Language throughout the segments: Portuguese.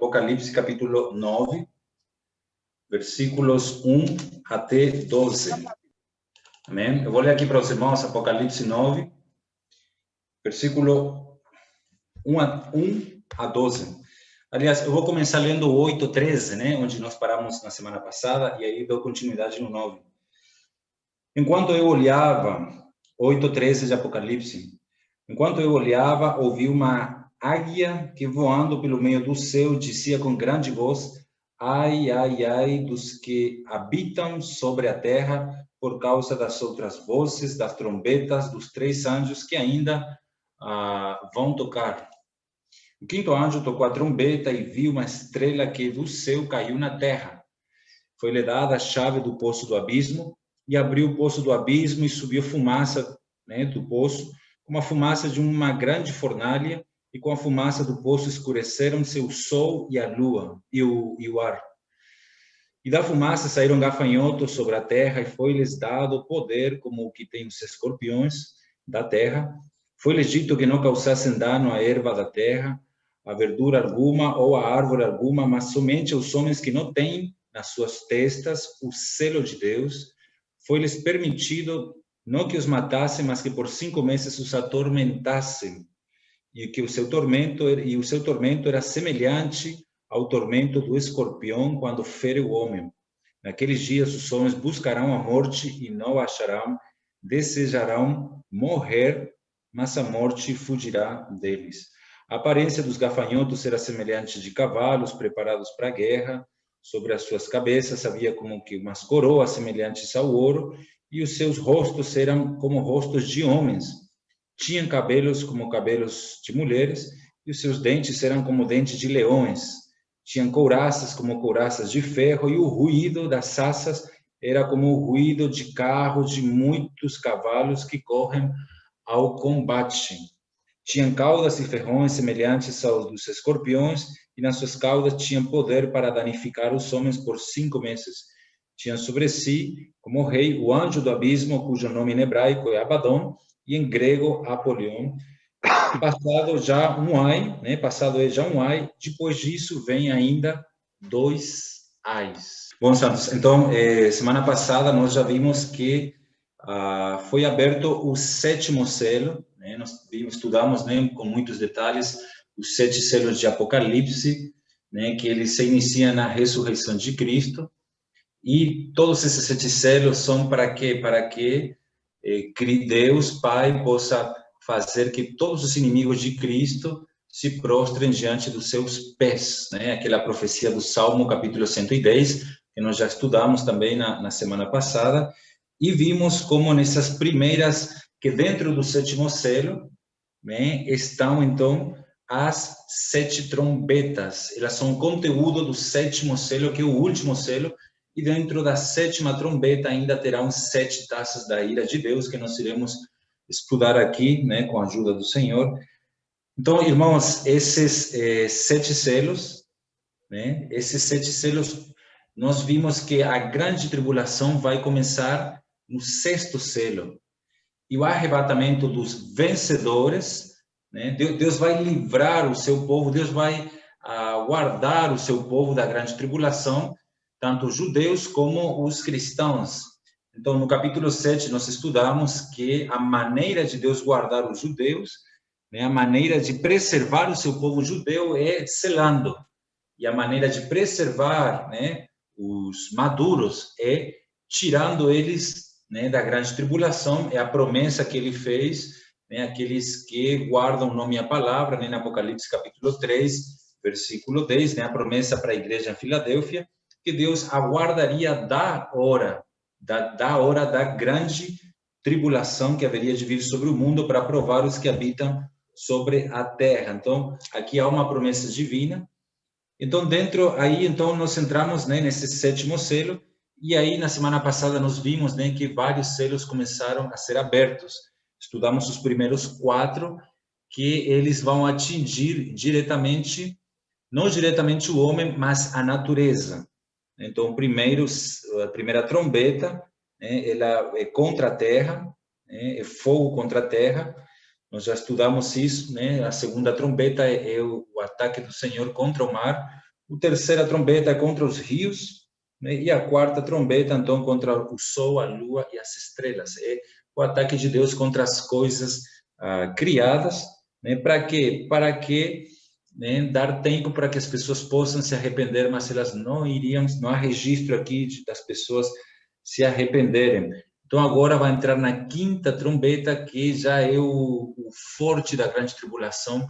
Apocalipse capítulo 9, versículos 1 até 12. Amém? Eu vou ler aqui para os irmãos Apocalipse 9, versículo 1 a 12. Aliás, eu vou começar lendo o 8, 13, né? Onde nós paramos na semana passada, e aí dou continuidade no 9. Enquanto eu olhava, 8, 13 de Apocalipse, enquanto eu olhava, ouvi uma águia que voando pelo meio do céu dizia com grande voz: ai, ai, ai dos que habitam sobre a terra por causa das outras vozes, das trombetas, dos 3 anjos que ainda vão tocar. O 5º anjo tocou a trombeta e viu uma estrela que do céu caiu na terra. Foi-lhe dada a chave do poço do abismo, e abriu o poço do abismo e subiu fumaça, né, do poço, como a fumaça de uma grande fornalha, e com a fumaça do poço escureceram-se o sol e a lua e o ar. E da fumaça saíram gafanhotos sobre a terra, e foi-lhes dado poder como o que tem os escorpiões da terra. Foi-lhes dito que não causassem dano à erva da terra, a verdura alguma ou a árvore alguma, mas somente aos homens que não têm nas suas testas o selo de Deus. Foi-lhes permitido não que os matassem, mas que por 5 meses os atormentassem, e o seu tormento era semelhante ao tormento do escorpião quando fere o homem. Naqueles dias os homens buscarão a morte e não a acharão, desejarão morrer, mas a morte fugirá deles. A aparência dos gafanhotos era semelhante de cavalos preparados para a guerra. Sobre as suas cabeças havia como que umas coroas semelhantes ao ouro, e os seus rostos eram como rostos de homens. Tinham cabelos como cabelos de mulheres, e os seus dentes eram como dentes de leões. Tinham couraças como couraças de ferro, e o ruído das asas era como o ruído de carros de muitos cavalos que correm ao combate. Tinham caudas e ferrões semelhantes aos dos escorpiões, e nas suas caudas tinham poder para danificar os homens por 5 meses. Tinham sobre si, como rei, o anjo do abismo, cujo nome em hebraico é Abaddon, e em grego Apolion. Passado já um ai, depois disso vem ainda 2 ais. Bom, Santos, então, semana passada nós já vimos que foi aberto o 7º selo, né? Nós estudamos, né, com muitos detalhes os 7 selos de Apocalipse, né, que ele se inicia na ressurreição de Cristo, e todos esses 7 selos são para quê? Para que Deus Pai possa fazer que todos os inimigos de Cristo se prostrem diante dos seus pés, né? Aquela profecia do Salmo, capítulo 110, que nós já estudamos também na semana passada, e vimos como nessas primeiras, que dentro do 7º selo, né, estão então as 7 trombetas. Elas são conteúdo do 7º selo, que é o último selo, e dentro da 7ª trombeta ainda terão 7 taças da ira de Deus, que nós iremos estudar aqui, né, com a ajuda do Senhor. Então, irmãos, esses 7 selos, né, nós vimos que a grande tribulação vai começar no 6º selo. E o arrebatamento dos vencedores, né, Deus vai livrar o seu povo, Deus vai guardar o seu povo da grande tribulação, tanto os judeus como os cristãos. Então, no capítulo 7, nós estudamos que a maneira de Deus guardar os judeus, né, a maneira de preservar o seu povo judeu é selando. E a maneira de preservar, né, os maduros é tirando eles, né, da grande tribulação. É a promessa que ele fez, né, aqueles que guardam o nome e a palavra, né, no Apocalipse capítulo 3, versículo 10, né, a promessa para a igreja em Filadélfia, que Deus aguardaria da hora da grande tribulação que haveria de vir sobre o mundo para provar os que habitam sobre a terra. Então, aqui há uma promessa divina. Então, então nós entramos, né, nesse 7º selo, e aí na semana passada nós vimos, né, que vários selos começaram a ser abertos. Estudamos os primeiros 4, que eles vão atingir diretamente, não diretamente o homem, mas a natureza. Então, a primeira trombeta, né, ela é contra a terra, né, é fogo contra a terra. Nós já estudamos isso, né? A segunda trombeta é o ataque do Senhor contra o mar. A terceira trombeta é contra os rios, né? E a quarta trombeta, então, contra o sol, a lua e as estrelas. É o ataque de Deus contra as coisas criadas, né? Para quê? Para que, né, dar tempo para que as pessoas possam se arrepender, mas elas não iriam, não há registro aqui das pessoas se arrependerem. Então, agora vai entrar na quinta trombeta, que já é o forte da grande tribulação.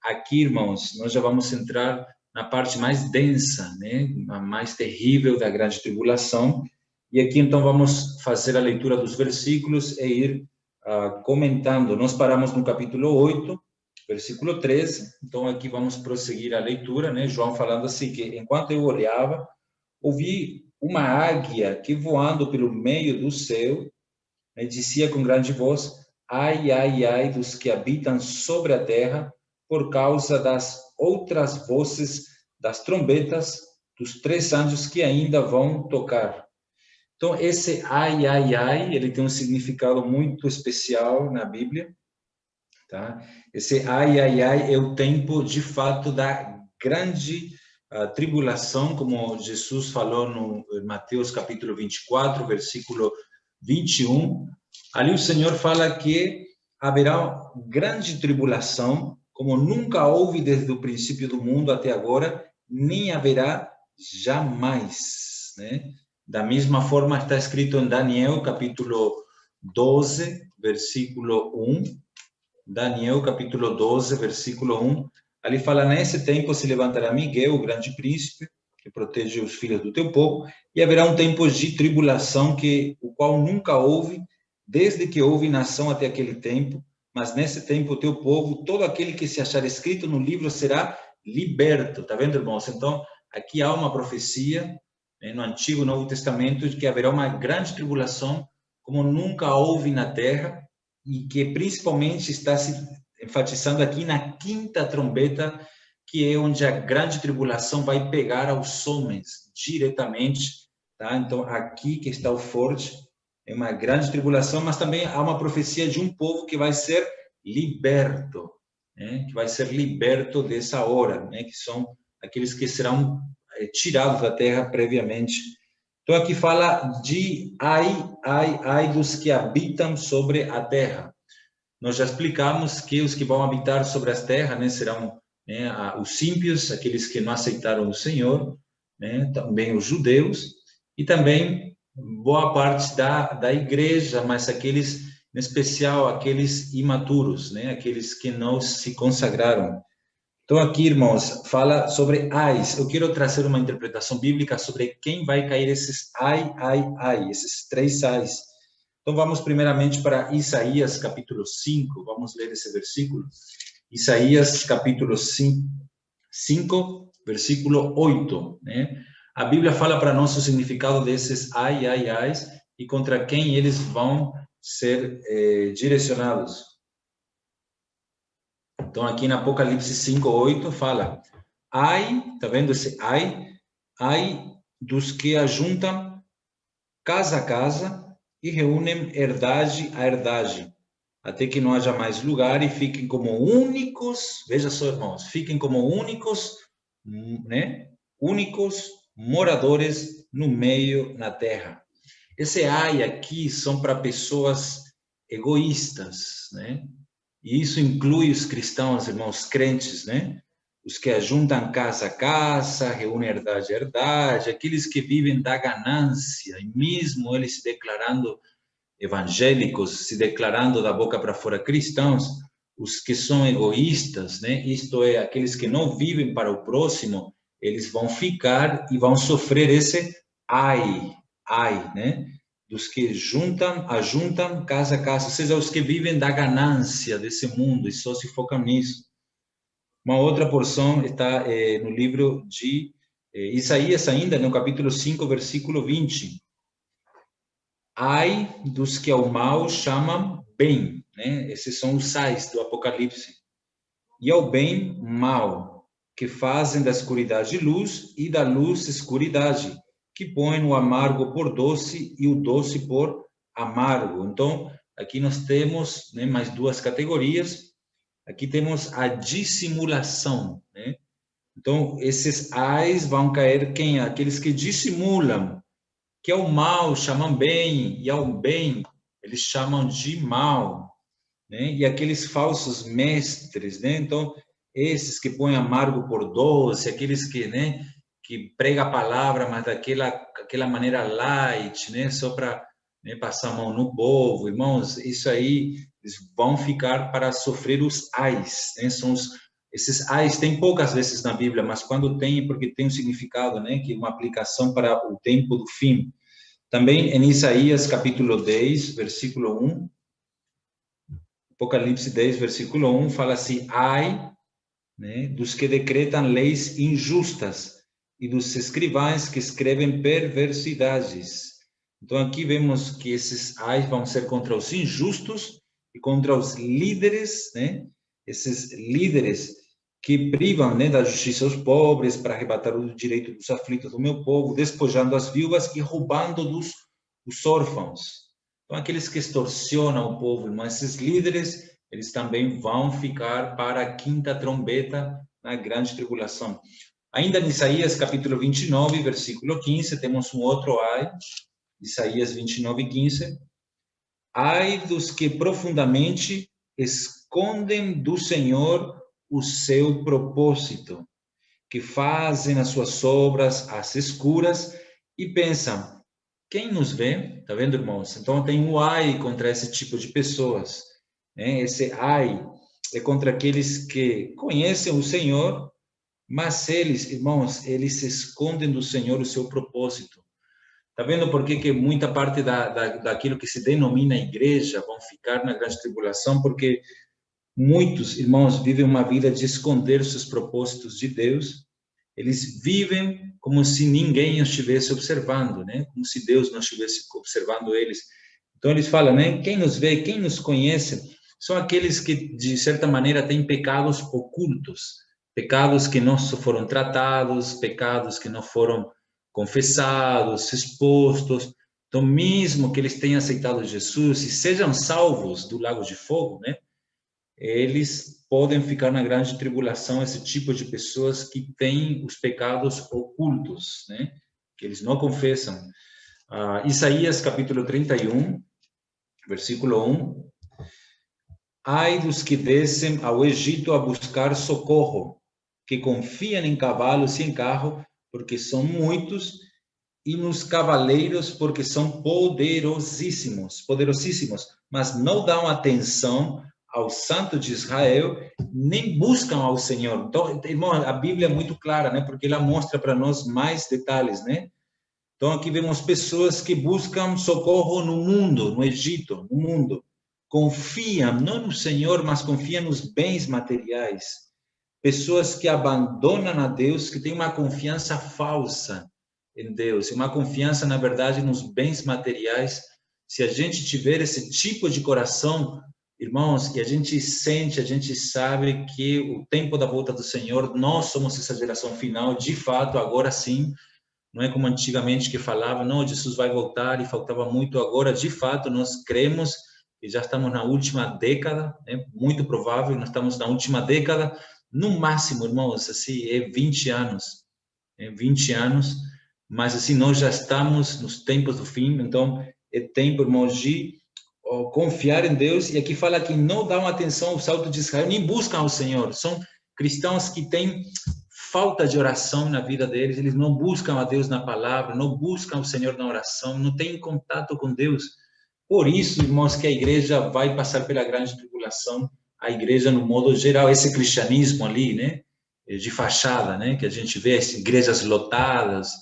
Aqui, irmãos, nós já vamos entrar na parte mais densa, né, a mais terrível da grande tribulação. E aqui, então, vamos fazer a leitura dos versículos e ir comentando. Nós paramos no capítulo 8, versículo 13. Então, aqui vamos prosseguir a leitura, né? João falando assim, que enquanto eu olhava, ouvi uma águia que voando pelo meio do céu, né, dizia com grande voz: ai, ai, ai dos que habitam sobre a terra, por causa das outras vozes das trombetas dos 3 anjos que ainda vão tocar. Então, esse ai, ai, ai, ele tem um significado muito especial na Bíblia, tá? Esse ai, ai, ai é o tempo, de fato, da grande tribulação, como Jesus falou no Mateus capítulo 24, versículo 21. Ali o Senhor fala que haverá grande tribulação, como nunca houve desde o princípio do mundo até agora, nem haverá jamais, né? Da mesma forma está escrito em Daniel, capítulo 12, versículo 1. Daniel, capítulo 12, versículo 1. Ali fala: nesse tempo se levantará Miguel, o grande príncipe, que protege os filhos do teu povo, e haverá um tempo de tribulação, o qual nunca houve, desde que houve nação até aquele tempo. Mas nesse tempo o teu povo, todo aquele que se achar escrito no livro, será liberto. Tá vendo, irmãos? Então, aqui há uma profecia, né, no Antigo e Novo Testamento, de que haverá uma grande tribulação, como nunca houve na terra, e que principalmente está se enfatizando aqui na quinta trombeta, que é onde a grande tribulação vai pegar aos homens diretamente, tá? Então, aqui que está o forte, é uma grande tribulação, mas também há uma profecia de um povo que vai ser liberto, né? Que vai ser liberto dessa hora, né? Que são aqueles que serão tirados da terra previamente. Então, aqui fala de ai, ai, ai dos que habitam sobre a terra. Nós já explicamos que os que vão habitar sobre as terras, né, serão, né, os ímpios, aqueles que não aceitaram o Senhor, né, também os judeus, e também boa parte da igreja, mas aqueles, em especial, aqueles imaturos, né, aqueles que não se consagraram. Então, aqui, irmãos, fala sobre ais. Eu quero trazer uma interpretação bíblica sobre quem vai cair esses ai, ai, ai, esses 3 ais. Então, vamos primeiramente para Isaías, capítulo 5. Vamos ler esse versículo. Isaías, capítulo 5, versículo 8. Né? A Bíblia fala para nós o significado desses ai, ai, ais e contra quem eles vão ser direcionados. Então, aqui na Apocalipse 5:8 fala: ai, tá vendo esse ai? Ai dos que ajuntam casa a casa e reúnem herdade a herdade, até que não haja mais lugar e fiquem como únicos, veja só, irmãos, fiquem como únicos, né? Únicos moradores no meio na terra. Esse ai aqui são para pessoas egoístas, né? E isso inclui os cristãos, irmãos crentes, né? Os que ajuntam casa a casa, reúnem herdade a herdade, aqueles que vivem da ganância, e mesmo eles se declarando evangélicos, se declarando da boca para fora cristãos, os que são egoístas, né? Isto é, aqueles que não vivem para o próximo, eles vão ficar e vão sofrer esse ai, né? Dos que ajuntam casa a casa, ou seja, os que vivem da ganância desse mundo e só se focam nisso. Uma outra porção está no livro de Isaías, ainda no capítulo 5, versículo 20. Ai dos que ao mal chamam bem, né? Esses são os sais do Apocalipse. E ao bem, mal, que fazem da escuridade luz e da luz escuridade, que põem o amargo por doce e o doce por amargo. Então, aqui nós temos, né, mais 2 categorias. Aqui temos a dissimulação, né? Então, esses ais vão cair quem? Aqueles que dissimulam, que ao mal chamam bem, e ao bem eles chamam de mal, né? E aqueles falsos mestres, né? Então, esses que põem amargo por doce, aqueles que, né, que prega a palavra, mas daquela maneira light, né? Só para, né, passar a mão no povo. Irmãos, isso aí, eles vão ficar para sofrer os ais, né? Esses ais tem poucas vezes na Bíblia, mas quando tem, é porque tem um significado, né? Que é uma aplicação para o tempo do fim. Também em Isaías capítulo 10, versículo 1, Apocalipse 10, versículo 1, fala assim: ai, né, dos que decretam leis injustas e dos escrivães que escrevem perversidades. Então, aqui vemos que esses ais vão ser contra os injustos e contra os líderes, né? Esses líderes que privam, né, da justiça aos pobres para arrebatar o direito dos aflitos do meu povo, despojando as viúvas e roubando dos órfãos. Então, aqueles que extorsionam o povo, mas esses líderes, eles também vão ficar para a quinta trombeta na grande tribulação. Ainda em Isaías capítulo 29, versículo 15, temos um outro ai, Isaías 29, 15. Ai dos que profundamente escondem do Senhor o seu propósito, que fazem as suas obras às escuras e pensam: quem nos vê? Tá vendo, irmãos? Então tem um ai contra esse tipo de pessoas, né? Esse ai é contra aqueles que conhecem o Senhor, mas eles, irmãos, eles se escondem do Senhor o seu propósito. Tá vendo por que muita parte daquilo que se denomina igreja vão ficar na grande tribulação? Porque muitos irmãos vivem uma vida de esconder seus propósitos de Deus. Eles vivem como se ninguém os estivesse observando, né? Como se Deus não estivesse observando eles. Então eles falam, né? Quem nos vê, quem nos conhece, são aqueles que de certa maneira têm pecados ocultos, pecados que não foram tratados, pecados que não foram confessados, expostos. Então, mesmo que eles tenham aceitado Jesus e sejam salvos do lago de fogo, né? Eles podem ficar na grande tribulação, esse tipo de pessoas que têm os pecados ocultos, né? Que eles não confessam. Isaías capítulo 31, versículo 1. Ai dos que descem ao Egito a buscar socorro, que confiam em cavalos e em carro, porque são muitos, e nos cavaleiros, porque são poderosíssimos, poderosíssimos, mas não dão atenção ao Santo de Israel, nem buscam ao Senhor. Então, irmão, a Bíblia é muito clara, né? Porque ela mostra para nós mais detalhes, né? Então, aqui vemos pessoas que buscam socorro no mundo, no Egito, no mundo. Confiam, não no Senhor, mas confiam nos bens materiais. Pessoas que abandonam a Deus, que têm uma confiança falsa em Deus, uma confiança, na verdade, nos bens materiais. Se a gente tiver esse tipo de coração, irmãos, e a gente sente, a gente sabe que o tempo da volta do Senhor, nós somos essa geração final, de fato, agora sim, não é como antigamente que falava, não, Jesus vai voltar e faltava muito. Agora, de fato, nós cremos que já estamos na última década, né? Muito provável, nós estamos na última década, no máximo, irmãos, assim, é 20 anos, 20 anos, mas assim, nós já estamos nos tempos do fim, então é tempo, irmãos, de confiar em Deus. E aqui fala que não dão atenção ao salto de Israel, nem buscam o Senhor, são cristãos que têm falta de oração na vida deles, eles não buscam a Deus na palavra, não buscam o Senhor na oração, não têm contato com Deus. Por isso, irmãos, que a igreja vai passar pela grande tribulação, a igreja no modo geral, esse cristianismo ali, né, de fachada, né, que a gente vê, as igrejas lotadas,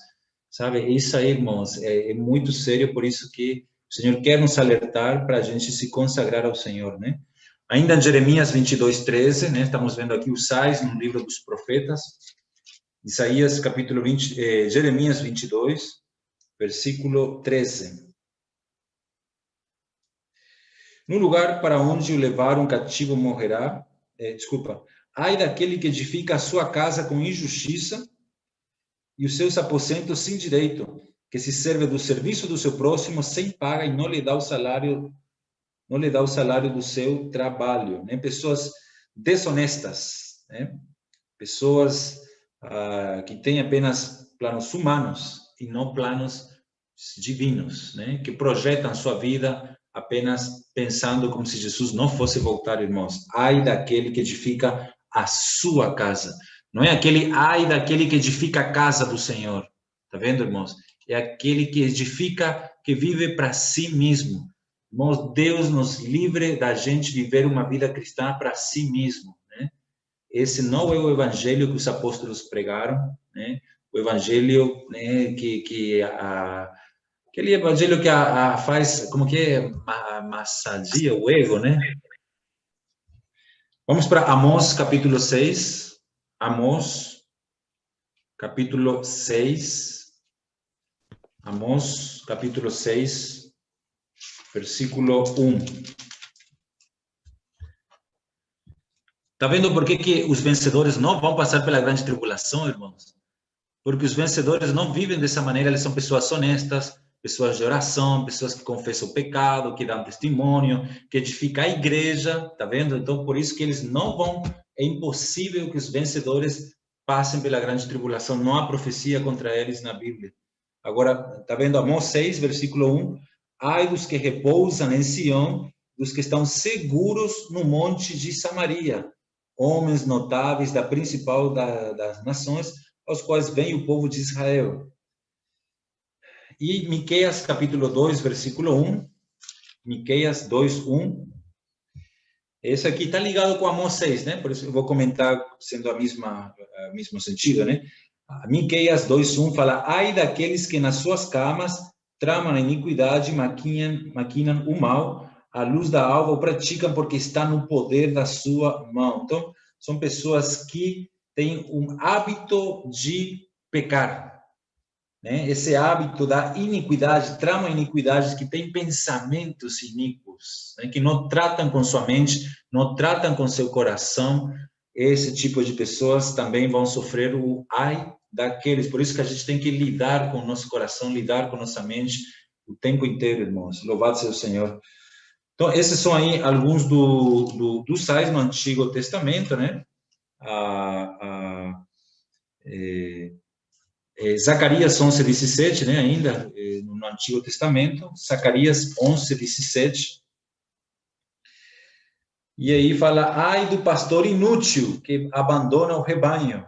sabe, isso aí, irmãos, é muito sério, por isso que o Senhor quer nos alertar para a gente se consagrar ao Senhor, né. Ainda em Jeremias 22, 13, né, estamos vendo aqui os sais no livro dos profetas, Isaías capítulo 20, Jeremias 22, versículo 13. No lugar para onde o levaram cativo morrerá, ai daquele que edifica a sua casa com injustiça e os seus aposentos sem direito, que se serve do serviço do seu próximo sem paga e não lhe dá o salário, não lhe dá o salário do seu trabalho, né? Pessoas desonestas, né? Pessoas que tem apenas planos humanos e não planos divinos, né? Que projetam sua vida apenas pensando como se Jesus não fosse voltar, irmãos. Ai daquele que edifica a sua casa. Não é aquele ai daquele que edifica a casa do Senhor. Tá vendo, irmãos? É aquele que edifica, que vive para si mesmo. Irmãos, Deus nos livre da gente viver uma vida cristã para si mesmo, né? Esse não é o evangelho que os apóstolos pregaram, né? O evangelho, né, aquele evangelho que faz, como que é, massagia o ego, né? Vamos para Amós, capítulo 6. Amós, capítulo 6. Amós, capítulo 6, versículo 1. Está vendo por que os vencedores não vão passar pela grande tribulação, irmãos? Porque os vencedores não vivem dessa maneira, eles são pessoas honestas, pessoas de oração, pessoas que confessam o pecado, que dão testemunho, que edificam a igreja, tá vendo? Então, por isso que eles não vão, é impossível que os vencedores passem pela grande tribulação, não há profecia contra eles na Bíblia. Agora, tá vendo Amós 6, versículo 1, ai dos que repousam em Sião, dos que estão seguros no monte de Samaria, homens notáveis da principal das nações, aos quais vem o povo de Israel. E Miqueias capítulo 2, versículo 1, Miqueias 2, 1, esse aqui está ligado com Amós 6, né? Por isso eu vou comentar sendo o mesmo sentido, né? Miqueias 2, 1 fala, ai daqueles que nas suas camas tramam a iniquidade, maquinam o mal, a luz da alva o praticam porque está no poder da sua mão. Então, são pessoas que têm um hábito de pecar, né? Esse hábito da iniquidade, tramam iniquidades, que têm pensamentos iníquos, né? Que não tratam com sua mente, não tratam com seu coração. Esse tipo de pessoas também vão sofrer o ai daqueles. Por isso que a gente tem que lidar com o nosso coração, lidar com nossa mente o tempo inteiro, irmãos. Louvado seja o Senhor. Então, esses são aí alguns dos sais no Antigo Testamento, né? Zacarias 11, 17, né? Ainda no Antigo Testamento. Zacarias 11, 17. E aí fala, ai do pastor inútil que abandona o rebanho.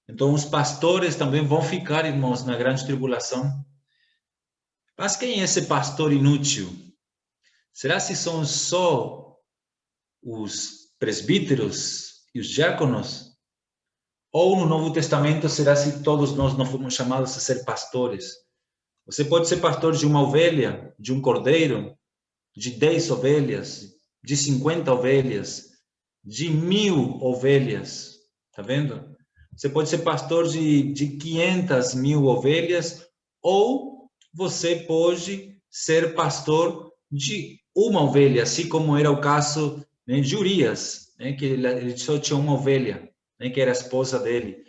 Então, os pastores também vão ficar, irmãos, na grande tribulação. Mas quem é esse pastor inútil? Será que são só os presbíteros e os diáconos? Ou no Novo Testamento, será que todos nós não fomos chamados a ser pastores? Você pode ser pastor de uma ovelha, de um cordeiro, de 10 ovelhas, de 50 ovelhas, de 1000 ovelhas. Tá vendo? Você pode ser pastor de 500.000 ovelhas, ou você pode ser pastor de uma ovelha, assim como era o caso, né, de Urias, né, que ele só tinha uma ovelha, né, que era a esposa dele.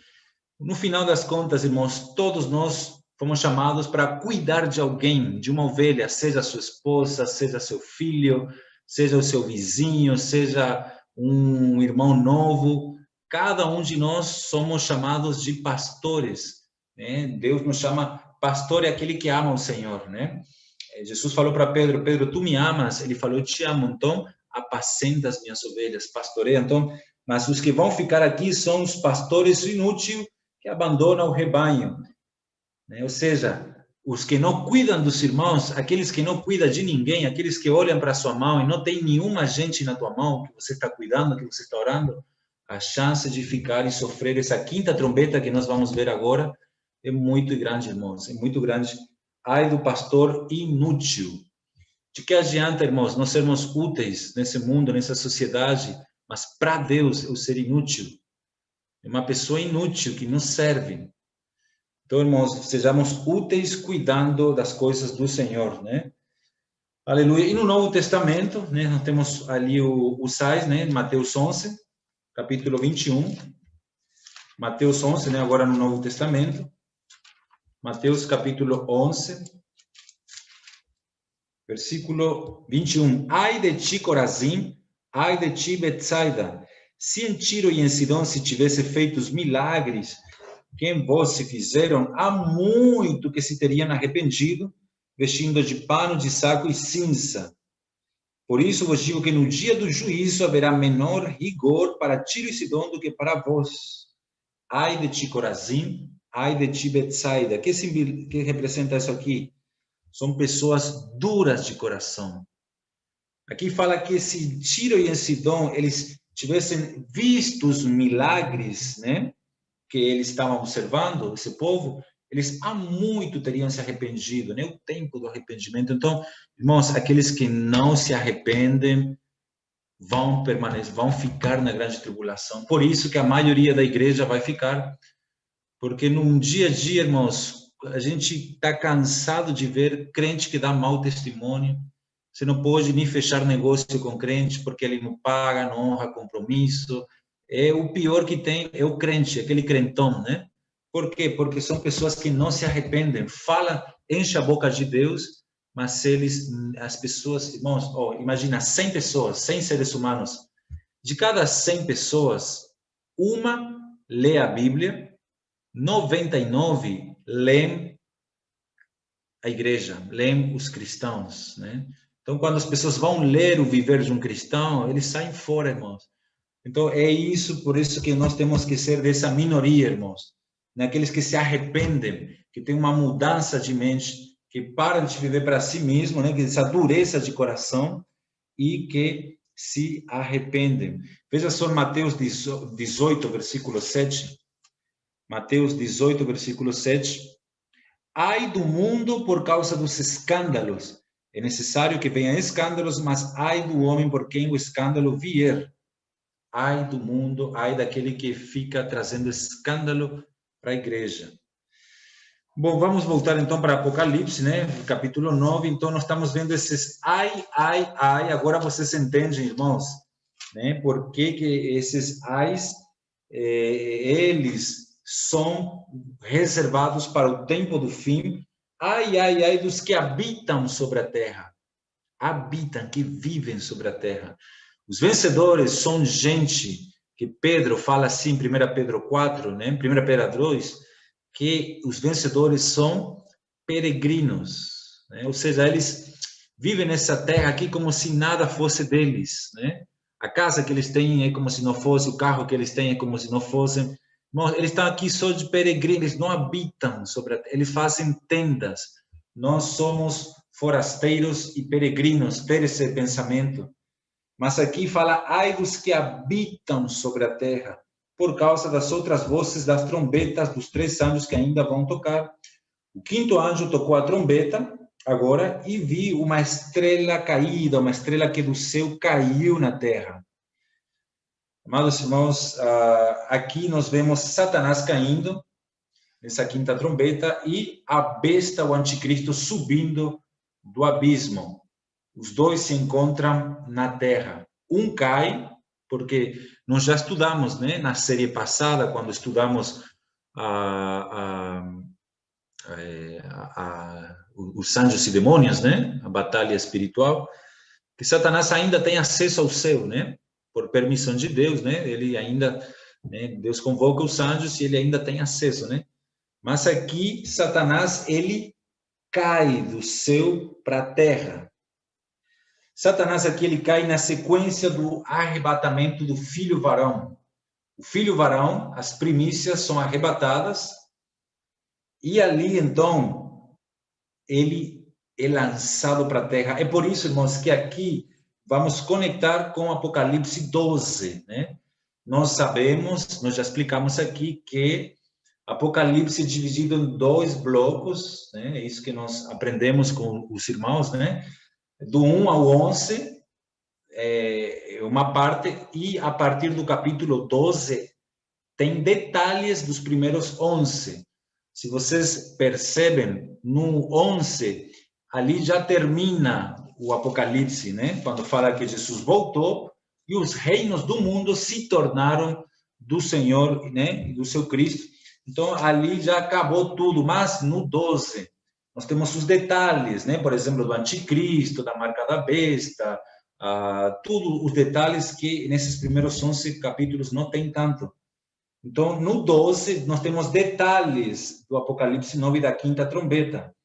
No final das contas, irmãos, todos nós fomos chamados para cuidar de alguém, de uma ovelha, seja sua esposa, seja seu filho, seja o seu vizinho, seja um irmão novo. Cada um de nós somos chamados de pastores, né? Deus nos chama pastor, é aquele que ama o Senhor, né? Jesus falou para Pedro, Pedro, tu me amas? Ele falou, eu te amo, então apacenta as minhas ovelhas, pastoreia. Então, mas os que vão ficar aqui são os pastores inúteis que abandonam o rebanho, né? Ou seja, os que não cuidam dos irmãos, aqueles que não cuidam de ninguém, aqueles que olham para a sua mão e não tem nenhuma gente na tua mão que você está cuidando, que você está orando, a chance de ficar e sofrer essa quinta trombeta que nós vamos ver agora é muito grande, irmãos, é muito grande. Ai do pastor inútil. De que adianta, irmãos, nós sermos úteis nesse mundo, nessa sociedade, mas para Deus eu ser inútil? É uma pessoa inútil que não serve. Então, irmãos, sejamos úteis cuidando das coisas do Senhor, né? Aleluia. E no Novo Testamento, né, nós temos ali o sais, né, Mateus 11, capítulo 21. Mateus 11, né, agora no Novo Testamento. Mateus capítulo 11, versículo 21. Ai de ti, Corazim, ai de ti, Betsaida, se em Tiro e em Sidom se tivesse feito os milagres que em vós se fizeram, há muito que se teriam arrependido, vestindo de pano, de saco e cinza. Por isso vos digo que no dia do juízo haverá menor rigor para Tiro e Sidom do que para vós. Ai de ti, Corazim, ai de ti, Betsaida. Que representa isso aqui? São pessoas duras de coração. Aqui fala que se Tiro e Sidom, eles tivessem visto os milagres, né, que eles estavam observando, esse povo, eles há muito teriam se arrependido, né, o tempo do arrependimento. Então, irmãos, aqueles que não se arrependem vão permanecer, vão ficar na grande tribulação. Por isso que a maioria da igreja vai ficar, porque no dia a dia, irmãos, a gente está cansado de ver crente que dá mau testemunho. Você não pode nem fechar negócio com crente porque ele não paga, não honra compromisso. É o pior que tem é o crente, aquele crentão, né? Por quê? Porque são pessoas que não se arrependem, fala, enche a boca de Deus, mas as pessoas, irmãos, imagina 100 pessoas, 100 seres humanos, de cada 100 pessoas, uma lê a Bíblia, 99 leem a igreja, leem os cristãos, né? Então, quando as pessoas vão ler o viver de um cristão, eles saem fora, irmãos. Então, é isso, por isso que nós temos que ser dessa minoria, irmãos. Naqueles que se arrependem, que tem uma mudança de mente, que param de viver para si mesmo, né? Que essa dureza de coração e que se arrependem. Veja só Mateus 18, versículo 7. Mateus 18, versículo 7. Ai do mundo por causa dos escândalos. É necessário que venham escândalos, mas ai do homem por quem o escândalo vier. Ai do mundo, ai daquele que fica trazendo escândalo para a igreja. Bom, vamos voltar então para Apocalipse, né? Capítulo 9. Então, nós estamos vendo esses ai, ai, ai. Agora vocês entendem, irmãos, né? Por que esses ais, eles são reservados para o tempo do fim. Ai, ai, ai dos que habitam sobre a terra. Habitam, que vivem sobre a terra. Os vencedores são gente que Pedro fala assim, 1 Pedro 4, né? 1 Pedro 2, que os vencedores são peregrinos, né? Ou seja, eles vivem nessa terra aqui como se nada fosse deles, né? A casa que eles têm é como se não fosse, o carro que eles têm é como se não fossem. Eles estão aqui só de peregrinos, eles não habitam sobre a terra, eles fazem tendas. Nós somos forasteiros e peregrinos, ter esse pensamento. Mas aqui fala, ai dos que habitam sobre a terra, por causa das outras vozes das trombetas dos 3 anjos que ainda vão tocar. O 5º anjo tocou a trombeta, agora, e vi uma estrela caída, uma estrela que do céu caiu na terra. Amados irmãos, aqui nós vemos Satanás caindo, nessa 5ª trombeta, e a besta, o anticristo, subindo do abismo. Os dois se encontram na terra. Um cai, porque nós já estudamos, né, na série passada, quando estudamos os anjos e demônios, né, a batalha espiritual, que Satanás ainda tem acesso ao céu, né, por permissão de Deus, né, ele ainda, né, Deus convoca os anjos e ele ainda tem acesso, né. Mas aqui Satanás, ele cai do céu para a terra. Satanás aqui, ele cai na sequência do arrebatamento do filho varão. O filho varão, as primícias são arrebatadas, e ali, então, ele é lançado para a terra. É por isso, irmãos, que aqui vamos conectar com Apocalipse 12, né? Nós sabemos, nós já explicamos aqui que Apocalipse é dividido em 2 blocos, né? É isso que nós aprendemos com os irmãos, né? Do 1 ao 11, uma parte, e a partir do capítulo 12, tem detalhes dos primeiros 11. Se vocês percebem, no 11, ali já termina o Apocalipse, né? Quando fala que Jesus voltou e os reinos do mundo se tornaram do Senhor, né? Do seu Cristo. Então, ali já acabou tudo, mas no 12, nós temos os detalhes, né? Por exemplo, do anticristo, da marca da besta, tudo os detalhes que nesses primeiros 11 capítulos não tem tanto. Então, no 12, nós temos detalhes do Apocalipse 9 da quinta trombeta.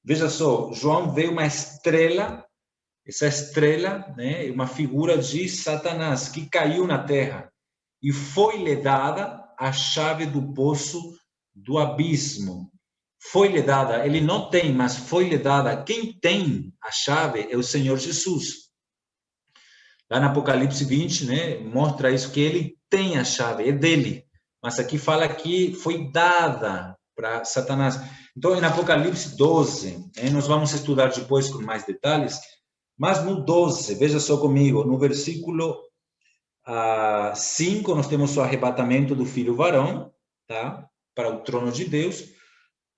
Veja só, João vê uma estrela, essa estrela, né, uma figura de Satanás que caiu na terra e foi-lhe dada a chave do poço do abismo. Foi-lhe dada, ele não tem, mas foi-lhe dada. Quem tem a chave é o Senhor Jesus. Lá no Apocalipse 20, né, mostra isso, que ele tem a chave, é dele. Mas aqui fala que foi dada para Satanás. Então, em Apocalipse 12, nós vamos estudar depois com mais detalhes, mas no 12, veja só comigo, no versículo 5, nós temos o arrebatamento do filho varão, tá? Para o trono de Deus.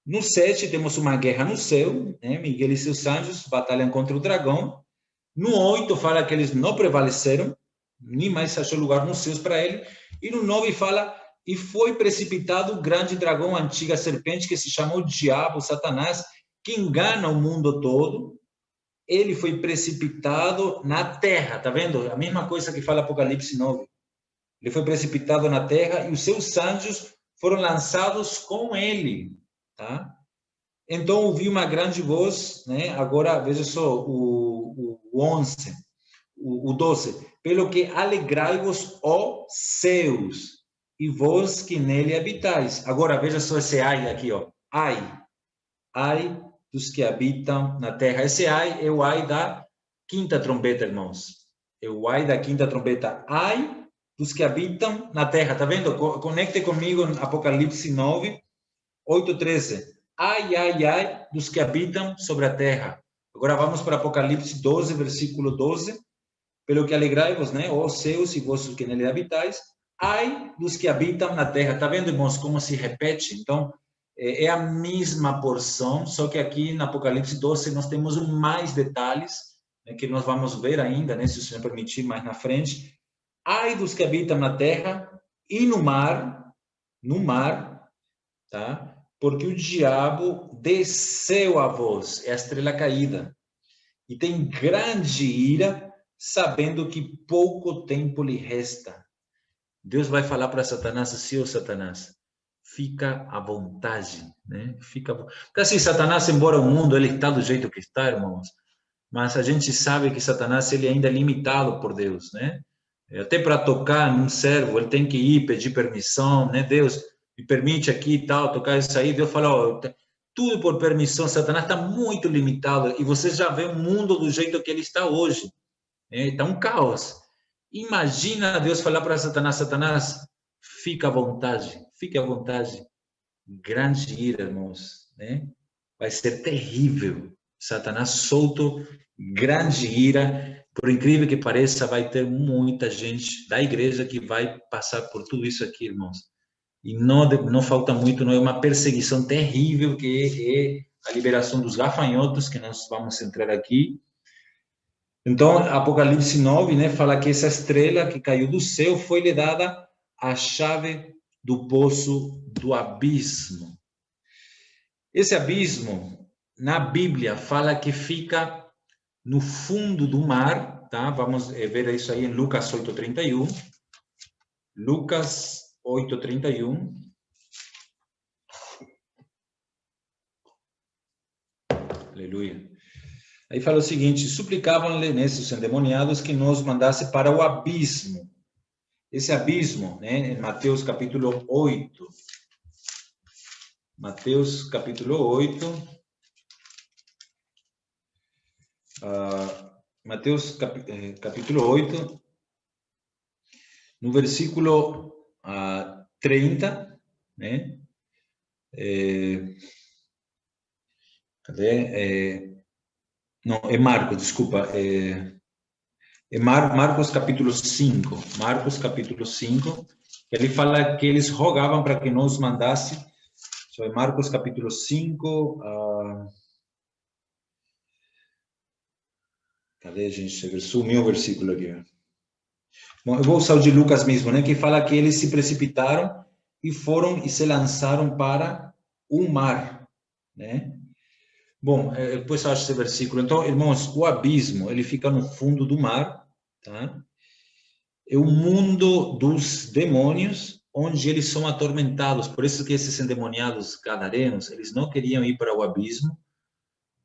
No 7, temos uma guerra no céu, né? Miguel e seus anjos batalham contra o dragão. No 8, fala que eles não prevaleceram, nem mais achou lugar nos céus para ele. E no 9 fala, e foi precipitado o grande dragão, a antiga serpente, que se chamou Diabo, Satanás, que engana o mundo todo. Ele foi precipitado na terra, tá vendo? A mesma coisa que fala Apocalipse 9. Ele foi precipitado na terra e os seus anjos foram lançados com ele, tá? Então ouvi uma grande voz, né? Agora veja só o 11, o 12. Pelo que alegrai-vos, ó céus, e vós que nele habitais. Agora veja só esse ai aqui, ó. Ai dos que habitam na terra. Esse ai é o ai da quinta trombeta, irmãos. É o ai da quinta trombeta. Ai dos que habitam na terra. Tá vendo? Conecte comigo em Apocalipse 9, 8, 13. Ai, ai, ai dos que habitam sobre a terra. Agora vamos para Apocalipse 12, versículo 12. Pelo que alegrai-vos, né? Ó céus e vós que nele habitais. Ai dos que habitam na terra. Tá vendo, irmãos, como se repete? Então, é a mesma porção, só que aqui no Apocalipse 12 nós temos mais detalhes, né, que nós vamos ver ainda, né, se o Senhor permitir, mais na frente. Ai dos que habitam na terra e no mar, tá? Porque o diabo desceu a vós, é a estrela caída, e tem grande ira, sabendo que pouco tempo lhe resta. Deus vai falar para Satanás assim, ô Satanás, fica à vontade, né? Porque assim, Satanás, embora o mundo ele está do jeito que está, irmãos, mas a gente sabe que Satanás ele ainda é limitado por Deus, né? Até para tocar num servo, ele tem que ir pedir permissão, né? Deus, me permite aqui e tal, tocar isso aí. Deus fala, ó, tudo por permissão. Satanás está muito limitado e você já vê o mundo do jeito que ele está hoje, né? Está um caos. Imagina Deus falar para Satanás, Satanás, fica à vontade, fique à vontade. Grande ira, irmãos, né? Vai ser terrível. Satanás solto, grande ira. Por incrível que pareça, vai ter muita gente da igreja que vai passar por tudo isso aqui, irmãos. E não falta muito, não é uma perseguição terrível que é a liberação dos gafanhotos, que nós vamos entrar aqui. Então, Apocalipse 9, né, fala que essa estrela que caiu do céu foi-lhe dada a chave do poço do abismo. Esse abismo, na Bíblia, fala que fica no fundo do mar, tá? Vamos ver isso aí em Lucas 8:31. Lucas 8:31. Aleluia. Aí fala o seguinte: suplicavam-lhe nesses endemoniados que nos mandasse para o abismo. Esse abismo, né, em Mateus capítulo 8. Mateus capítulo 8. Mateus capítulo 8, no versículo 30, né? Cadê? Não, é Marcos, desculpa. É Marcos capítulo 5. Marcos capítulo 5. Ele fala que eles rogavam para que nos mandasse. Isso é Marcos capítulo 5. Cadê, gente? Sumiu o versículo aqui. Bom, eu vou usar o de Lucas mesmo, né? Que fala que eles se precipitaram e foram e se lançaram para o mar, né? Bom, depois eu acho esse versículo. Então, irmãos, o abismo, ele fica no fundo do mar, tá? É o mundo dos demônios, onde eles são atormentados. Por isso que esses endemoniados gadarenos, eles não queriam ir para o abismo,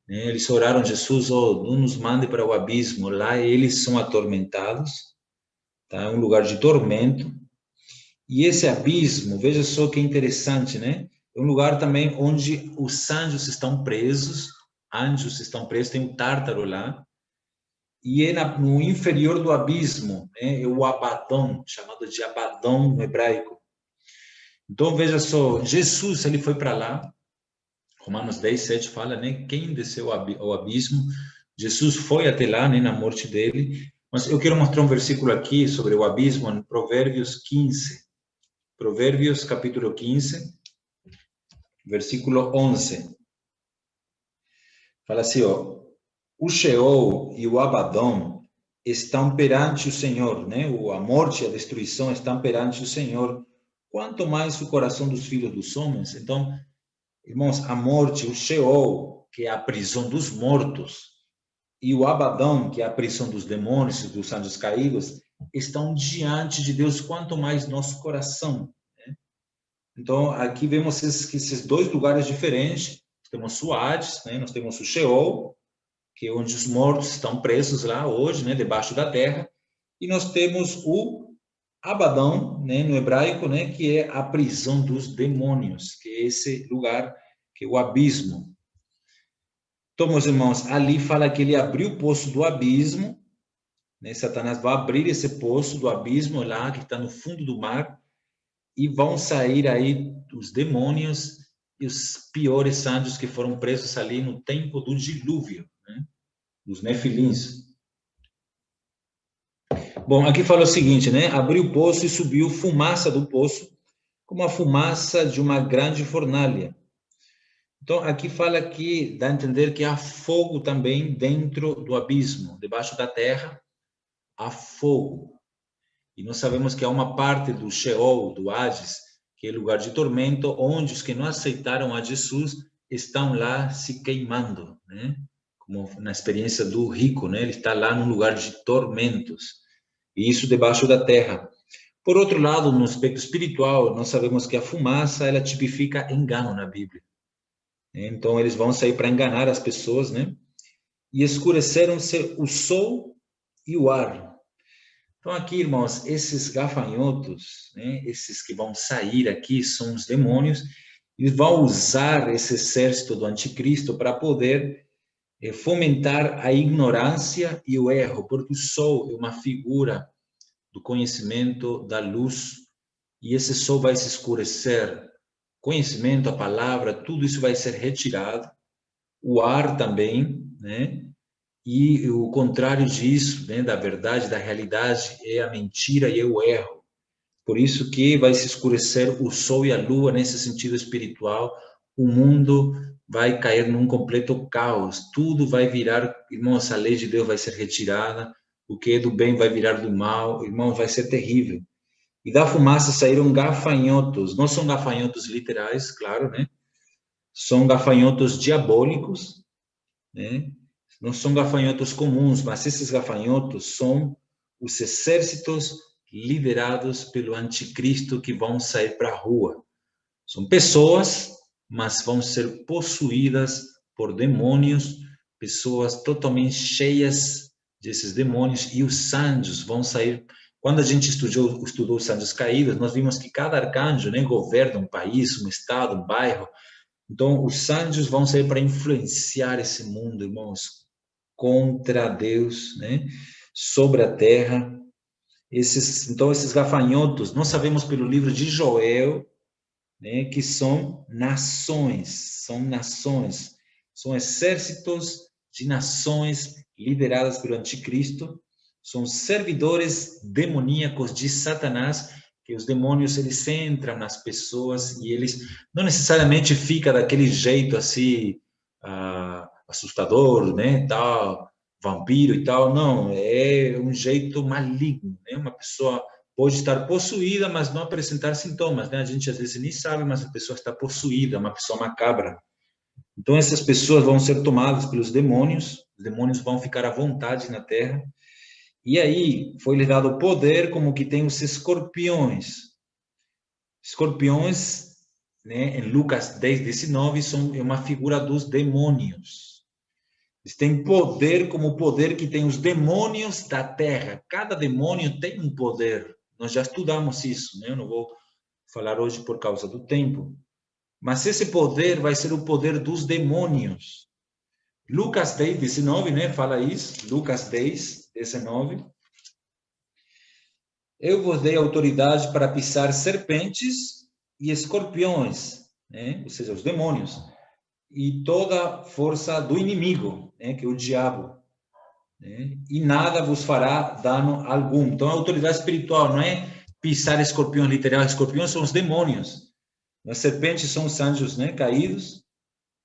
né? Eles oraram a Jesus, oh, não nos mande para o abismo. Lá eles são atormentados, tá? É um lugar de tormento. E esse abismo, veja só que interessante, né? É um lugar também onde os anjos estão presos, tem um tártaro lá, e é no inferior do abismo, né? É o Abadão, chamado de Abadão no hebraico. Então, veja só, Jesus, ele foi para lá, Romanos 10, 7 fala, né? Quem desceu ao abismo, Jesus foi até lá, né? Na morte dele. Mas eu quero mostrar um versículo aqui sobre o abismo, em Provérbios 15. Provérbios, capítulo 15, versículo 11. Fala assim, ó, o Sheol e o Abadão estão perante o Senhor, né? A morte e a destruição estão perante o Senhor. Quanto mais o coração dos filhos dos homens. Então, irmãos, a morte, o Sheol, que é a prisão dos mortos, e o Abadão, que é a prisão dos demônios e dos anjos caídos, estão diante de Deus, quanto mais nosso coração. Né? Então, aqui vemos esses dois lugares diferentes. Temos o Hades, né? Nós temos o Sheol, que é onde os mortos estão presos lá hoje, né? Debaixo da terra. E nós temos o Abadão, né? No hebraico, né? Que é a prisão dos demônios, que é esse lugar, que é o abismo. Então, meus irmãos, ali fala que ele abriu o poço do abismo, né? Satanás vai abrir esse poço do abismo lá, que está no fundo do mar, e vão sair aí os demônios e os piores anjos que foram presos ali no tempo do dilúvio, né? Os nefilins. Bom, aqui fala o seguinte, né? Abriu o poço e subiu fumaça do poço, como a fumaça de uma grande fornalha. Então, aqui fala que dá a entender que há fogo também dentro do abismo, debaixo da terra, há fogo. E nós sabemos que há uma parte do Sheol, do Hades, que é lugar de tormento, onde os que não aceitaram a Jesus estão lá se queimando, né? Como na experiência do rico, né? Ele está lá num lugar de tormentos. E isso debaixo da terra. Por outro lado, no aspecto espiritual, nós sabemos que a fumaça, ela tipifica engano na Bíblia. Então, eles vão sair para enganar as pessoas, né? E escureceram-se o sol e o ar. Então, aqui, irmãos, esses gafanhotos, né? Esses que vão sair aqui são os demônios, e vão usar esse exército do anticristo para poder fomentar a ignorância e o erro, porque o sol é uma figura do conhecimento, da luz, e esse sol vai se escurecer. Conhecimento, a palavra, tudo isso vai ser retirado. O ar também, né? E o contrário disso, né, da verdade, da realidade, é a mentira e é o erro. Por isso que vai se escurecer o sol e a lua nesse sentido espiritual. O mundo vai cair num completo caos. Tudo vai virar, irmãos, a lei de Deus vai ser retirada. O que é do bem vai virar do mal. Irmãos, vai ser terrível. E da fumaça saíram gafanhotos. Não são gafanhotos literais, claro, né? São gafanhotos diabólicos, né? Não são gafanhotos comuns, mas esses gafanhotos são os exércitos liderados pelo anticristo que vão sair para a rua. São pessoas, mas vão ser possuídas por demônios, pessoas totalmente cheias desses demônios, e os anjos vão sair. Quando a gente estudou os anjos caídos, nós vimos que cada arcanjo, né, governa um país, um estado, um bairro. Então, os anjos vão sair para influenciar esse mundo, irmãos, contra Deus, né? Sobre a terra. Então, esses gafanhotos, nós sabemos pelo livro de Joel, né, que são nações, são exércitos de nações lideradas pelo anticristo, são servidores demoníacos de Satanás, que os demônios eles entram nas pessoas e eles não necessariamente ficam daquele jeito assim assustador, né, tal, vampiro e tal, não, é um jeito maligno, né? Uma pessoa pode estar possuída, mas não apresentar sintomas, né? A gente às vezes nem sabe, mas a pessoa está possuída, uma pessoa macabra. Então essas pessoas vão ser tomadas pelos demônios, os demônios vão ficar à vontade na terra. E aí foi lhe dado o poder como que tem os escorpiões. Escorpiões, né, em Lucas 10:19, é uma figura dos demônios. Eles têm poder como o poder que tem os demônios da terra. Cada demônio tem um poder. Nós já estudamos isso, né? Eu não vou falar hoje por causa do tempo. Mas esse poder vai ser o poder dos demônios. Lucas 10:19, né? Fala isso. Lucas 10:19. Eu vos dei autoridade para pisar serpentes e escorpiões, né? Ou seja, os demônios, e toda força do inimigo, né? Que é o diabo, né? E nada vos fará dano algum. Então, a autoridade espiritual não é pisar escorpiões literal. Escorpiões são os demônios. As serpentes são os anjos, né? Caídos,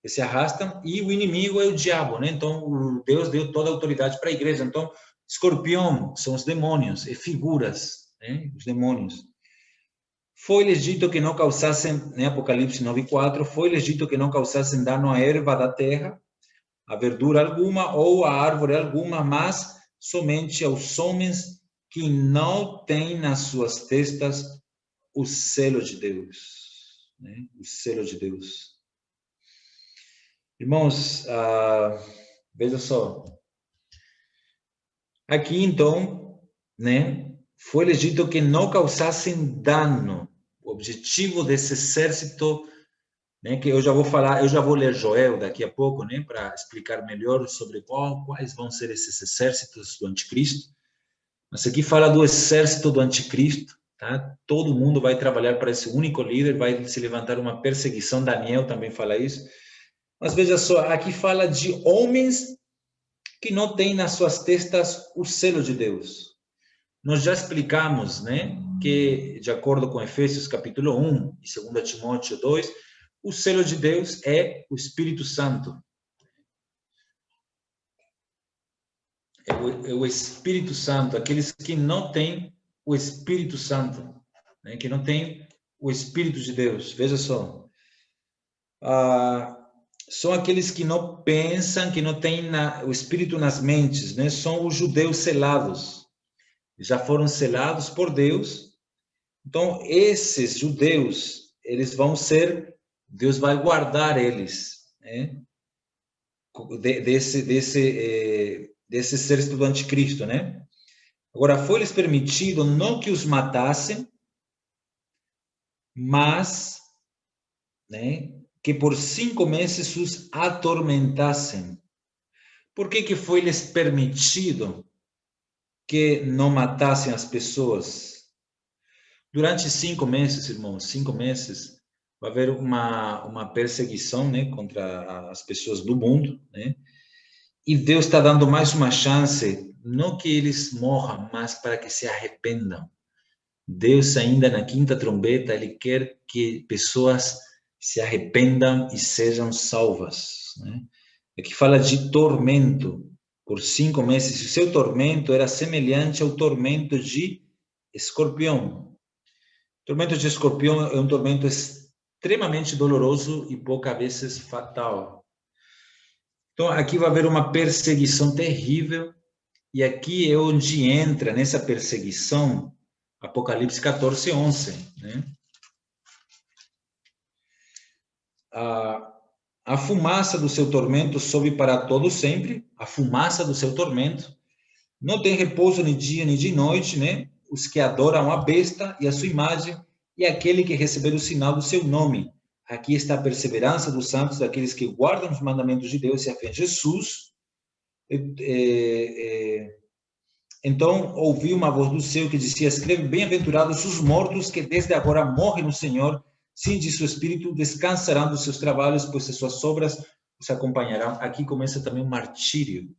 que se arrastam, e o inimigo é o diabo, né? Então, Deus deu toda a autoridade para a igreja. Então, escorpião são os demônios, e figuras, né? Os demônios. Foi-lhes dito que não causassem, né? Apocalipse 9:4, foi-lhes dito que não causassem dano à erva da terra, a verdura alguma ou a árvore alguma, mas somente aos homens que não têm nas suas testas o selo de Deus, né? O selo de Deus. Irmãos, veja só. Aqui, então, né, foi dito que não causassem dano. O objetivo desse exército, né, que eu já vou falar, eu já vou ler Joel daqui a pouco, né, para explicar melhor sobre quais vão ser esses exércitos do anticristo. Mas aqui fala do exército do anticristo, tá? Todo mundo vai trabalhar para esse único líder, vai se levantar uma perseguição. Daniel também fala isso. Mas veja só, aqui fala de homens que não têm nas suas testas o selo de Deus. Nós já explicamos, né, que de acordo com Efésios capítulo 1 e 2 Timóteo 2, o selo de Deus é o Espírito Santo. É o Espírito Santo, aqueles que não têm o Espírito Santo, né, que não têm o Espírito de Deus. Veja só. São aqueles que não pensam, que não têm o Espírito nas mentes, né? São os judeus selados. Já foram selados por Deus. Então, esses judeus, eles vão ser, Deus vai guardar eles, né? Desse exército do anticristo, né? Agora, foi-lhes permitido não que os matassem, mas, né, que por 5 meses os atormentassem. Por que foi-lhes permitido que não matassem as pessoas? Durante 5 meses, irmãos, 5 meses, vai haver uma perseguição, né, contra as pessoas do mundo, né? E Deus está dando mais uma chance, não que eles morram, mas para que se arrependam. Deus ainda na quinta trombeta, Ele quer que pessoas se arrependam e sejam salvas, né? Aqui fala de tormento por 5 meses. O seu tormento era semelhante ao tormento de escorpião. O tormento de escorpião é um tormento extremamente doloroso e poucas vezes fatal. Então, aqui vai haver uma perseguição terrível, e aqui é onde entra nessa perseguição Apocalipse 14:11, né? A fumaça do seu tormento sobe para todo sempre, a fumaça do seu tormento. Não tem repouso nem dia nem de noite, né? Os que adoram a besta e a sua imagem, e aquele que receber o sinal do seu nome. Aqui está a perseverança dos santos, daqueles que guardam os mandamentos de Deus e a fé em Jesus. Então ouvi uma voz do céu que dizia: escreve, bem-aventurados os mortos que desde agora morrem no Senhor. Sim, diz o Espírito, descansarão dos seus trabalhos, pois as suas obras os acompanharão. Aqui começa também o martírio.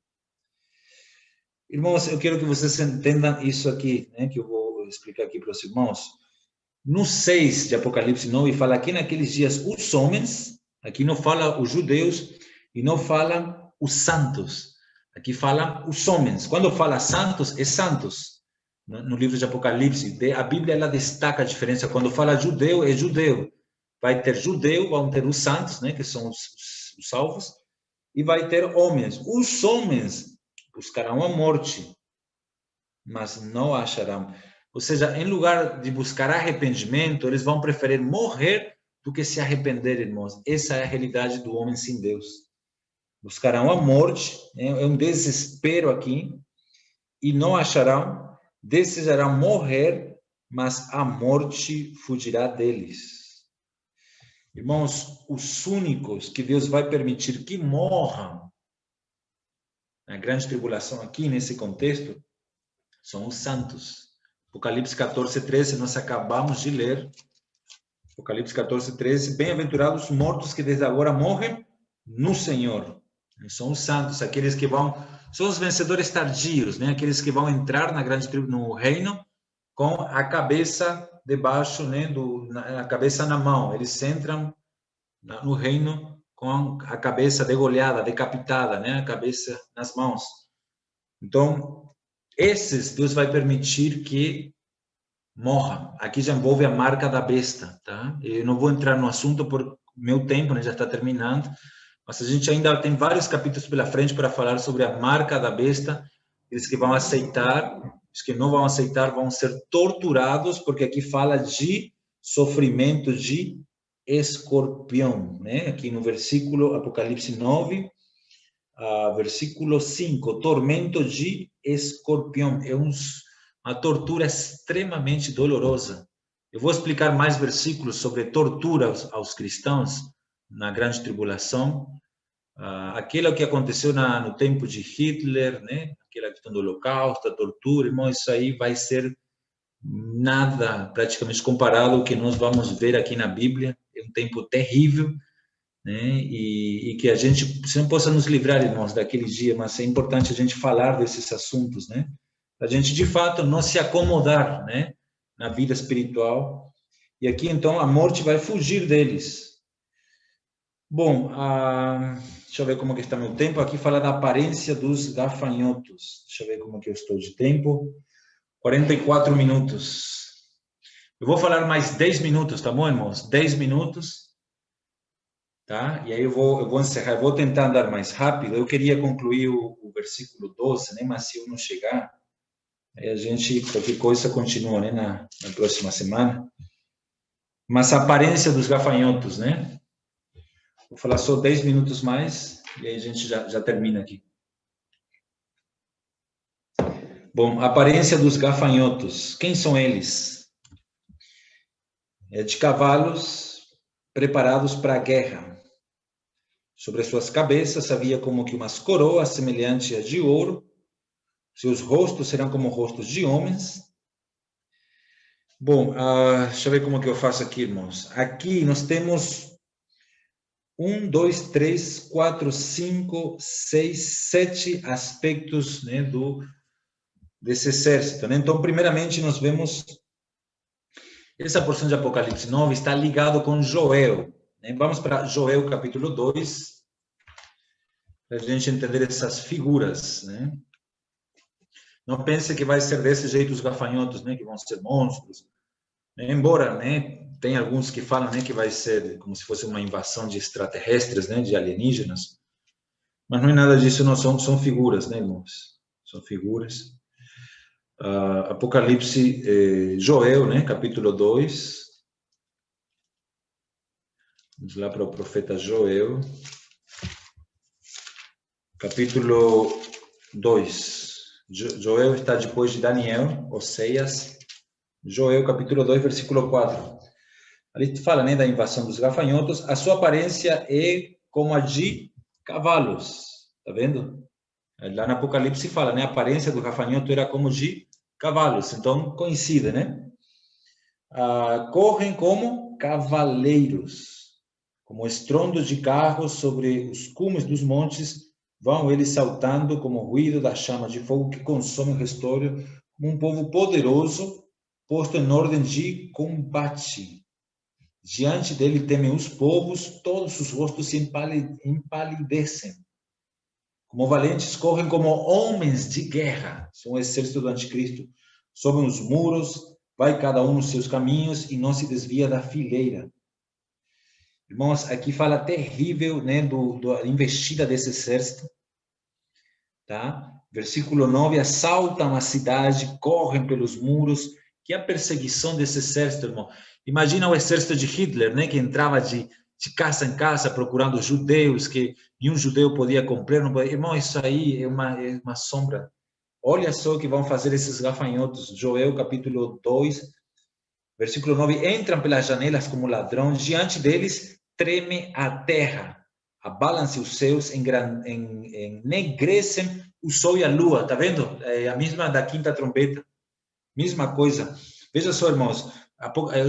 Irmãos, eu quero que vocês entendam isso aqui, né, que eu vou explicar aqui para os irmãos. No 6 de Apocalipse 9, fala aqui naqueles dias os homens, aqui não fala os judeus e não fala os santos, aqui fala os homens. Quando fala santos, é santos. No livro de Apocalipse, a Bíblia ela destaca a diferença. Quando fala judeu, é judeu. Vai ter judeu, vão ter os santos, né, que são os salvos, e vai ter homens. Os homens buscarão a morte, mas não acharão. Ou seja, em lugar de buscar arrependimento, eles vão preferir morrer do que se arrepender, irmãos. Essa é a realidade do homem sem Deus. Buscarão a morte, é um desespero aqui, e não acharão, desejarão morrer, mas a morte fugirá deles. Irmãos, os únicos que Deus vai permitir que morram na grande tribulação aqui, nesse contexto, são os santos. Apocalipse 14:13, nós acabamos de ler. Apocalipse 14:13, bem-aventurados os mortos que desde agora morrem no Senhor. São os santos, aqueles que vão, são os vencedores tardios, né? Aqueles que vão entrar na grande no reino com a cabeça debaixo, né? A cabeça na mão. Eles entram no reino com a cabeça degolhada, decapitada, né? A cabeça nas mãos. Então, esses Deus vai permitir que morram. Aqui já envolve a marca da besta, tá? Eu não vou entrar no assunto por meu tempo, né? Já está terminando. Mas a gente ainda tem vários capítulos pela frente para falar sobre a marca da besta. Eles que vão aceitar, os que não vão aceitar vão ser torturados, porque aqui fala de sofrimento de escorpião, né? Aqui no versículo Apocalipse 9, versículo 5, tormento de escorpião. É uma tortura extremamente dolorosa. Eu vou explicar mais versículos sobre tortura aos cristãos na grande tribulação. Aquilo que aconteceu no tempo de Hitler, né? Aquela questão do holocausto, a tortura, irmão, isso aí vai ser nada praticamente comparado ao que nós vamos ver aqui na Bíblia. É um tempo terrível, né? E que a gente, se não possa nos livrar, irmãos, daquele dia, mas é importante a gente falar desses assuntos, né? A gente, de fato, não se acomodar, né? Na vida espiritual. E aqui, então, a morte vai fugir deles. Bom, deixa eu ver como que está meu tempo. Aqui fala da aparência dos gafanhotos. Deixa eu ver como que eu estou de tempo. 44 minutos. Eu vou falar mais 10 minutos, tá bom, irmãos? 10 minutos. Tá? E aí eu vou encerrar. Eu vou tentar andar mais rápido. Eu queria concluir o versículo 12, né? Mas se eu não chegar, aí a gente, qualquer coisa, continua, né? Na próxima semana. Mas a aparência dos gafanhotos, né? Vou falar só 10 minutos mais e aí a gente já termina aqui. Bom, a aparência dos gafanhotos. Quem são eles? É de cavalos preparados para a guerra. Sobre as suas cabeças havia como que umas coroas semelhantes a de ouro. Seus rostos serão como rostos de homens. Bom, deixa eu ver como que eu faço aqui, irmãos. Aqui nós temos 1, 2, 3, 4, 5, 6, 7 aspectos, né, desse exército, né? Então, primeiramente, nós vemos essa porção de Apocalipse 9 está ligado com Joel, né? Vamos para Joel capítulo 2, para a gente entender essas figuras, né? Não pense que vai ser desse jeito os gafanhotos, né, que vão ser monstros, né? Embora, né, tem alguns que falam, né, que vai ser como se fosse uma invasão de extraterrestres, né, de alienígenas, mas não é nada disso, não são figuras, né, irmãos? São figuras. Apocalipse, Joel, né, capítulo 2. Vamos lá para o profeta Joel, capítulo 2. Joel está depois de Daniel, Oséias. Joel, capítulo 2, versículo 4. Ali fala, né, da invasão dos gafanhotos. A sua aparência é como a de cavalos. Tá vendo? Lá no Apocalipse fala, né, a aparência do gafanhoto era como de cavalos. Então, coincide, né? Correm como cavaleiros, como estrondos de carros sobre os cumes dos montes, vão eles saltando como o ruído da chama de fogo que consome o restolho, como um povo poderoso, posto em ordem de combate. Diante dele temem os povos, todos os rostos se empalidecem. Como valentes, correm como homens de guerra, são o exército do anticristo. Sobem os muros, vai cada um nos seus caminhos e não se desvia da fileira. Irmãos, aqui fala terrível, né, da investida desse exército, tá? Versículo 9, assaltam a cidade, correm pelos muros que é a perseguição desse exército, irmão. Imagina o exército de Hitler, né, que entrava de casa em casa procurando judeus, que nenhum judeu podia comprar. Não podia. Irmão, isso aí é uma sombra. Olha só o que vão fazer esses gafanhotos. Joel, capítulo 2, versículo 9. Entram pelas janelas como ladrões, diante deles treme a terra. Abalam-se os céus, enegrecem o sol e a lua. Está vendo? É a mesma da quinta trombeta. Mesma coisa. Veja só, irmãos.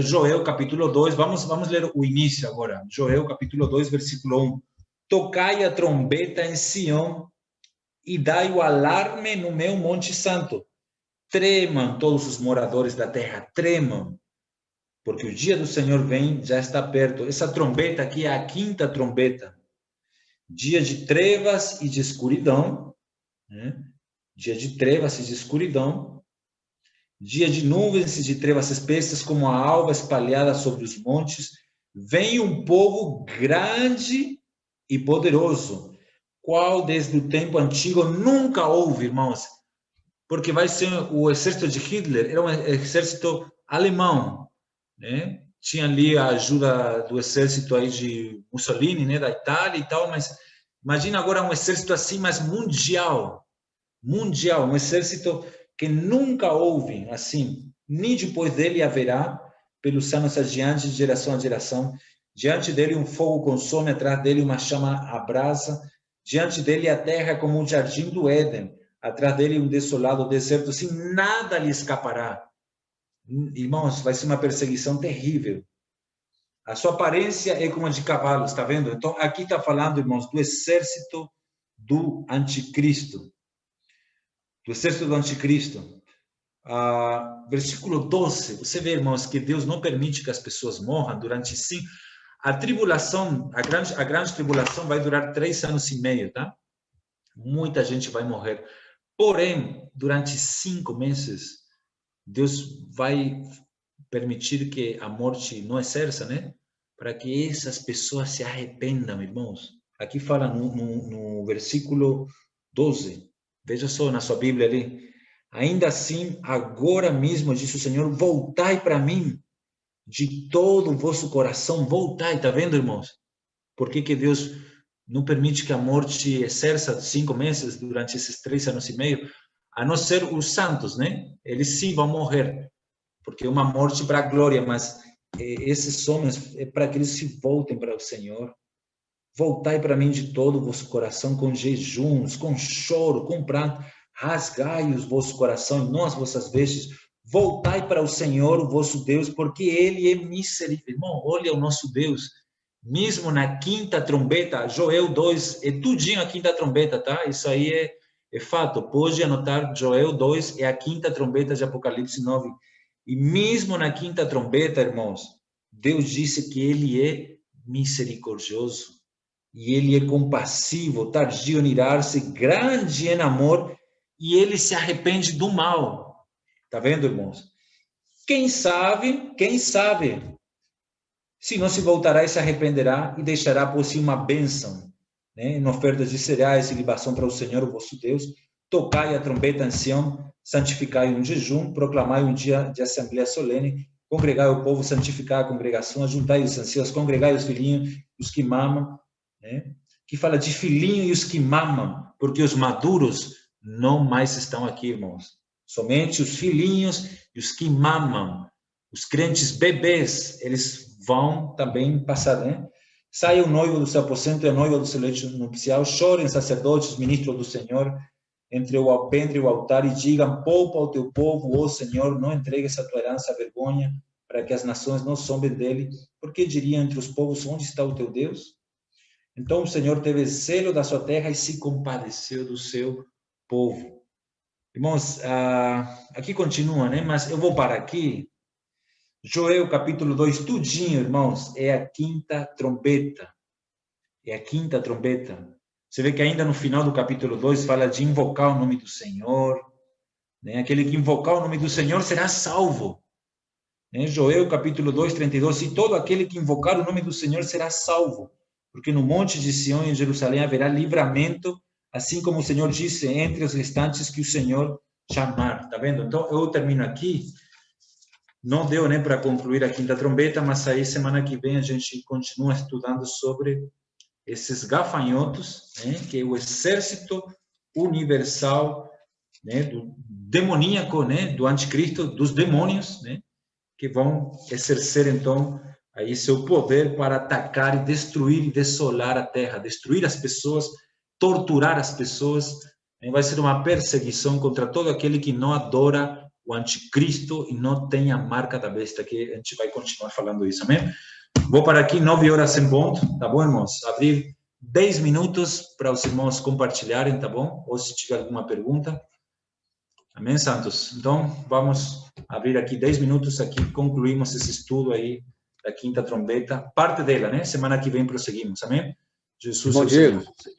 Joel, capítulo 2. Vamos ler o início agora. Joel, capítulo 2, versículo 1. Tocai a trombeta em Sião e dai o alarme no meu monte santo. Tremam todos os moradores da terra. Tremam. Porque o dia do Senhor vem, já está perto. Essa trombeta aqui é a quinta trombeta. Dia de trevas e de escuridão, né? Dia de trevas e de escuridão, dia de nuvens e de trevas espessas, como a alva espalhada sobre os montes, vem um povo grande e poderoso, qual desde o tempo antigo nunca houve, irmãos, porque vai ser o exército de Hitler, era um exército alemão, né? Tinha ali a ajuda do exército aí de Mussolini, né, da Itália e tal, mas imagina agora um exército assim, mas mundial, um exército que nunca houve assim, nem depois dele haverá, pelos anos adiante, de geração a geração. Diante dele um fogo consome, atrás dele uma chama abrasa, diante dele a terra é como um jardim do Éden, atrás dele um desolado deserto, assim, nada lhe escapará. Irmãos, vai ser uma perseguição terrível. A sua aparência é como a de cavalos, está vendo? Então, aqui está falando, irmãos, do exército do anticristo. Do exército do anticristo. Versículo 12, você vê, irmãos, que Deus não permite que as pessoas morram durante 5... A tribulação, a grande tribulação vai durar 3 anos e meio, tá? Muita gente vai morrer. Porém, durante 5 meses, Deus vai permitir que a morte não exerça, né? Para que essas pessoas se arrependam, irmãos. Aqui fala no versículo 12. Veja só na sua Bíblia ali. Ainda assim, agora mesmo, diz o Senhor, voltai para mim de todo o vosso coração. Voltai, tá vendo, irmãos? Por que Deus não permite que a morte exerça 5 meses durante esses 3 anos e meio? A não ser os santos, né? Eles sim vão morrer, porque é uma morte para a glória, mas esses homens é para que eles se voltem para o Senhor. Voltai para mim de todo o vosso coração, com jejuns, com choro, com pranto. Rasgai os vossos corações, não as vossas vestes. Voltai para o Senhor, o vosso Deus, porque Ele é misericórdia. Irmão, olha o nosso Deus. Mesmo na quinta trombeta, Joel 2, é tudinho a quinta trombeta, tá? Isso aí é fato. Pode anotar, Joel 2 é a quinta trombeta de Apocalipse 9. E mesmo na quinta trombeta, irmãos, Deus disse que Ele é misericordioso. E Ele é compassivo, tardio em irar-se, grande em amor, e Ele se arrepende do mal. Tá vendo, irmãos? Quem sabe, se não se voltará e se arrependerá e deixará por si uma bênção, né? Em ofertas de cereais e libação para o Senhor, o vosso Deus. Tocai a trombeta em Sião, santificai um jejum, proclamai um dia de assembleia solene, congregai o povo, santificai a congregação, ajuntai os anciãos, congregai os filhinhos, os que mamam, né? Que fala de filhinho e os que mamam, porque os maduros não mais estão aqui, irmãos. Somente os filhinhos e os que mamam, os crentes bebês, eles vão também passar, né? Saia o noivo do seu aposento e a noiva do seu leito nupcial, chorem sacerdotes, ministros do Senhor, entre o alpendre e o altar, e digam: poupa ao teu povo, ó Senhor, não entregues a tua herança à vergonha, para que as nações não zombem dele, porque diriam entre os povos: onde está o teu Deus? Então o Senhor teve zelo da sua terra e se compadeceu do seu povo. Irmãos, aqui continua, né? Mas eu vou parar aqui. Joel capítulo 2, tudinho, irmãos, é a quinta trombeta. É a quinta trombeta. Você vê que ainda no final do capítulo 2 fala de invocar o nome do Senhor, né? Aquele que invocar o nome do Senhor será salvo. Né? Joel capítulo 2, 32, e todo aquele que invocar o nome do Senhor será salvo, porque no monte de Sião e em Jerusalém haverá livramento, assim como o Senhor disse, entre os restantes que o Senhor chamar. Tá vendo? Então, eu termino aqui. Não deu, né, para concluir a quinta trombeta, mas aí semana que vem a gente continua estudando sobre esses gafanhotos, né, que é o exército universal, né, do demoníaco, né, do anticristo, dos demônios, né, que vão exercer então aí seu poder para atacar e destruir e desolar a terra, destruir as pessoas, torturar as pessoas. Vai ser uma perseguição contra todo aquele que não adora o anticristo e não tem a marca da besta, que a gente vai continuar falando isso, amém? Vou para aqui, 9 horas em ponto, tá bom, irmãos? Abrir 10 minutos para os irmãos compartilharem, tá bom? Ou se tiver alguma pergunta. Amém, Santos? Então, vamos abrir aqui 10 minutos, aqui concluímos esse estudo aí da quinta trombeta, parte dela, né? Semana que vem prosseguimos, amém? Jesus Bom, é o Diego. Senhor.